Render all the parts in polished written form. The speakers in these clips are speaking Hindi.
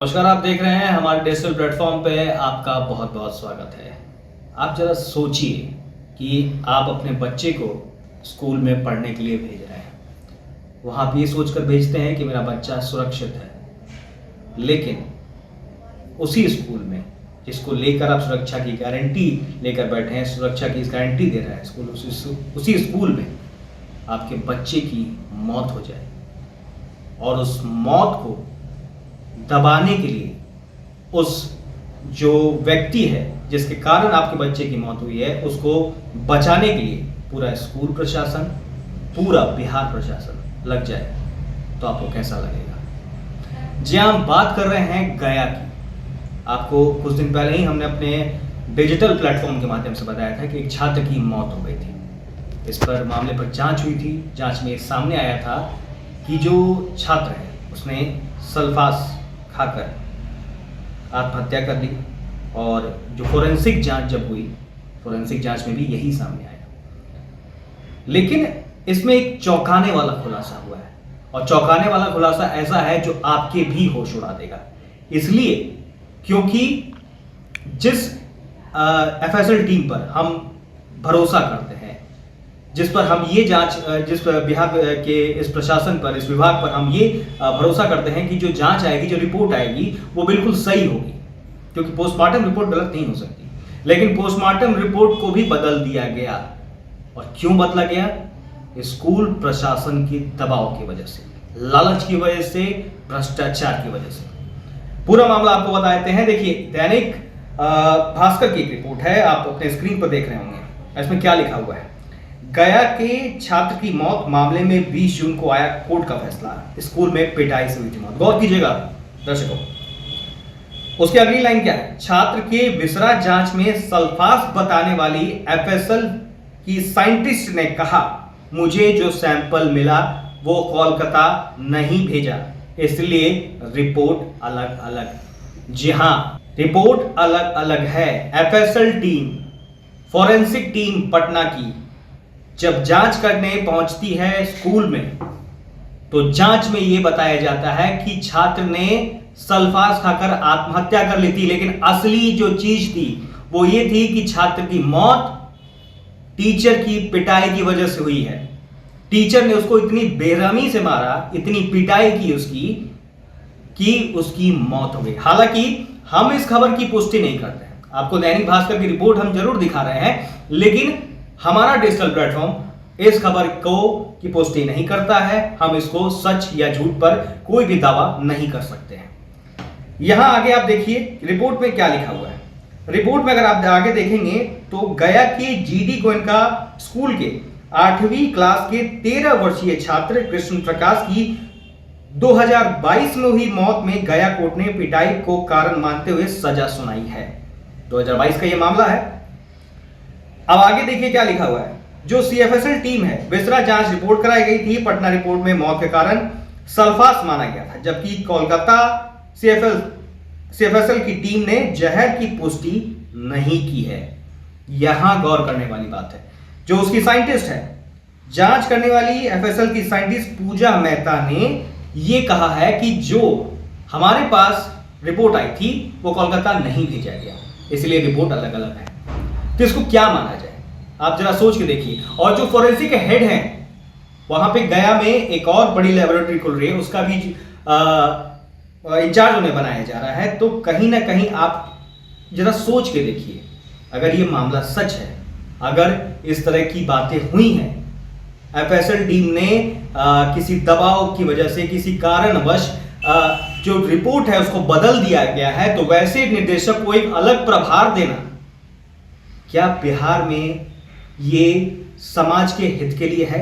नमस्कार, आप देख रहे हैं हमारे डिजिटल प्लेटफॉर्म पे। आपका बहुत बहुत स्वागत है। आप जरा सोचिए कि आप अपने बच्चे को स्कूल में पढ़ने के लिए भेज रहे हैं। वहाँ आप ये सोचकर भेजते हैं कि मेरा बच्चा सुरक्षित है, लेकिन उसी स्कूल में जिसको लेकर आप सुरक्षा की गारंटी लेकर बैठे हैं, सुरक्षा की गारंटी दे रहा है स्कूल, उसी स्कूल में आपके बच्चे की मौत हो जाए और उस मौत को दबाने के लिए उस जो व्यक्ति है जिसके कारण आपके बच्चे की मौत हुई है, उसको बचाने के लिए पूरा स्कूल प्रशासन, पूरा बिहार प्रशासन लग जाए, तो आपको कैसा लगेगा? जी, हम बात कर रहे हैं गया की। आपको कुछ दिन पहले ही हमने अपने डिजिटल प्लेटफॉर्म के माध्यम से बताया था कि एक छात्र की मौत हो गई थी। इस पर मामले पर जांच हुई थी। जांच में सामने आया था कि जो छात्र है उसने सल्फास खाकर आत्महत्या कर ली, और जो फोरेंसिक जांच जब हुई, फोरेंसिक जांच में भी यही सामने आया। लेकिन इसमें एक चौंकाने वाला खुलासा हुआ है, और चौंकाने वाला खुलासा ऐसा है जो आपके भी होश उड़ा देगा। इसलिए क्योंकि जिस एफएसएल टीम पर हम भरोसा करते हैं, जिस पर हम ये जांच, जिस बिहार के इस प्रशासन पर, इस विभाग पर हम ये भरोसा करते हैं कि जो जांच आएगी, जो रिपोर्ट आएगी, वो बिल्कुल सही होगी, क्योंकि पोस्टमार्टम रिपोर्ट गलत नहीं हो सकती। लेकिन पोस्टमार्टम रिपोर्ट को भी बदल दिया गया। और क्यों बदला गया? स्कूल प्रशासन के दबाव की वजह से, लालच की वजह से, भ्रष्टाचार की वजह से। पूरा मामला आपको बता देते हैं। देखिए, दैनिक भास्कर की एक रिपोर्ट है, आप अपने स्क्रीन पर देख रहे होंगे। इसमें क्या लिखा हुआ है? गया के छात्र की मौत मामले में 20 जून को आया कोर्ट का फैसला। स्कूल में पिटाई से हुई थी मौत। गौर कीजिएगा दर्शकों, उसकी अगली लाइन क्या है? छात्र के विसरा जांच में सल्फास बताने वाली एफएसएल की साइंटिस्ट ने कहा, मुझे जो सैंपल मिला वो कोलकाता नहीं भेजा, इसलिए रिपोर्ट अलग अलग। जी हां, रिपोर्ट अलग अलग है। FSL team, forensic team Patna की जब जांच करने पहुंचती है स्कूल में, तो जांच में यह बताया जाता है कि छात्र ने सल्फास खाकर आत्महत्या कर ली थी। लेकिन असली जो चीज थी वो ये थी कि छात्र की मौत टीचर की पिटाई की वजह से हुई है। टीचर ने उसको इतनी बेरहमी से मारा, इतनी पिटाई की उसकी, कि उसकी मौत हो गई। हालांकि हम इस खबर की पुष्टि नहीं करते हैं, आपको दैनिक भास्कर की रिपोर्ट हम जरूर दिखा रहे हैं, लेकिन हमारा डिजिटल प्लेटफॉर्म इस खबर को की पुष्टि नहीं करता है। हम इसको सच या झूठ पर कोई भी दावा नहीं कर सकते हैं। यहां आगे आप देखिए रिपोर्ट में क्या लिखा हुआ है। रिपोर्ट में अगर आप आगे देखेंगे तो गया के जीडी गोयनका स्कूल के 8वीं क्लास के 13 वर्षीय छात्र कृष्ण प्रकाश की 2022 में हुई मौत में गया कोर्ट ने पिटाई को कारण मानते हुए सजा सुनाई है। 2022 का यह मामला है। अब आगे देखिए क्या लिखा हुआ है। जो सीएफएसएल टीम है, विसरा जांच रिपोर्ट कराई गई थी। पटना रिपोर्ट में मौत के कारण सल्फास माना गया था, जबकि कोलकाता सीएफएसएल की टीम ने जहर की पुष्टि नहीं की है। यहां गौर करने वाली बात है, जो उसकी साइंटिस्ट है, जांच करने वाली एफएसएल की साइंटिस्ट पूजा मेहता ने यह कहा है कि जो हमारे पास रिपोर्ट आई थी वो कोलकाता नहीं भेजा गया, इसलिए रिपोर्ट अलग अलग है। तो इसको क्या माना जाए, आप जरा सोच के देखिए। और जो फोरेंसिक हेड हैं, वहां पे गया में एक और बड़ी लेबोरेटरी खुल रही है, उसका भी इंचार्ज उन्हें बनाया जा रहा है। तो कहीं ना कहीं आप जरा सोच के देखिए, अगर ये मामला सच है, अगर इस तरह की बातें हुई हैं, एफएसएल टीम ने किसी दबाव की वजह से, किसी कारणवश जो रिपोर्ट है उसको बदल दिया गया है, तो वैसे निर्देशक को एक अलग प्रभार देना, क्या बिहार में ये समाज के हित के लिए है?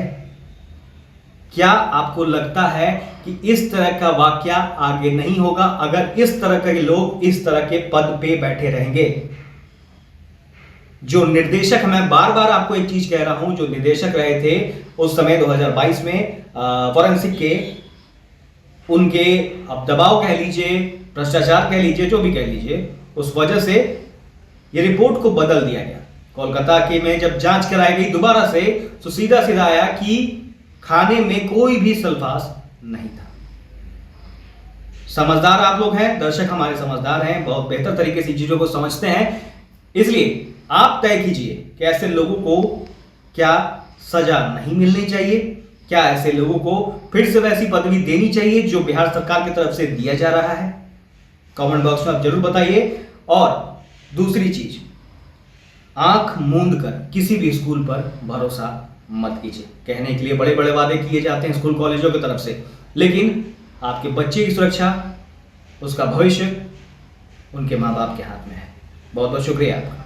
क्या आपको लगता है कि इस तरह का वाकया आगे नहीं होगा अगर इस तरह के लोग इस तरह के पद पे बैठे रहेंगे? जो निर्देशक, मैं बार बार आपको एक चीज कह रहा हूं, जो निर्देशक रहे थे उस समय 2022 में फॉरेंसिक के, उनके अब दबाव कह लीजिए, भ्रष्टाचार कह लीजिए, जो भी कह लीजिए, उस वजह से ये रिपोर्ट को बदल दिया गया। कोलकाता के में जब जांच कराई गई दोबारा से, तो सीधा सीधा आया कि खाने में कोई भी सल्फास नहीं था। समझदार आप लोग हैं, दर्शक हमारे समझदार हैं, बहुत बेहतर तरीके से चीजों को समझते हैं, इसलिए आप तय कीजिए कि ऐसे लोगों को क्या सजा नहीं मिलनी चाहिए, क्या ऐसे लोगों को फिर से वैसी पदवी देनी चाहिए जो बिहार सरकार की तरफ से दिया जा रहा है। कमेंट बॉक्स में आप जरूर बताइए। और दूसरी चीज, आंख मूंद कर किसी भी स्कूल पर भरोसा मत कीजिए। कहने के लिए बड़े बड़े वादे किए जाते हैं स्कूल कॉलेजों की तरफ से, लेकिन आपके बच्चे की सुरक्षा, उसका भविष्य उनके माँ बाप के हाथ में है। बहुत बहुत शुक्रिया आपका।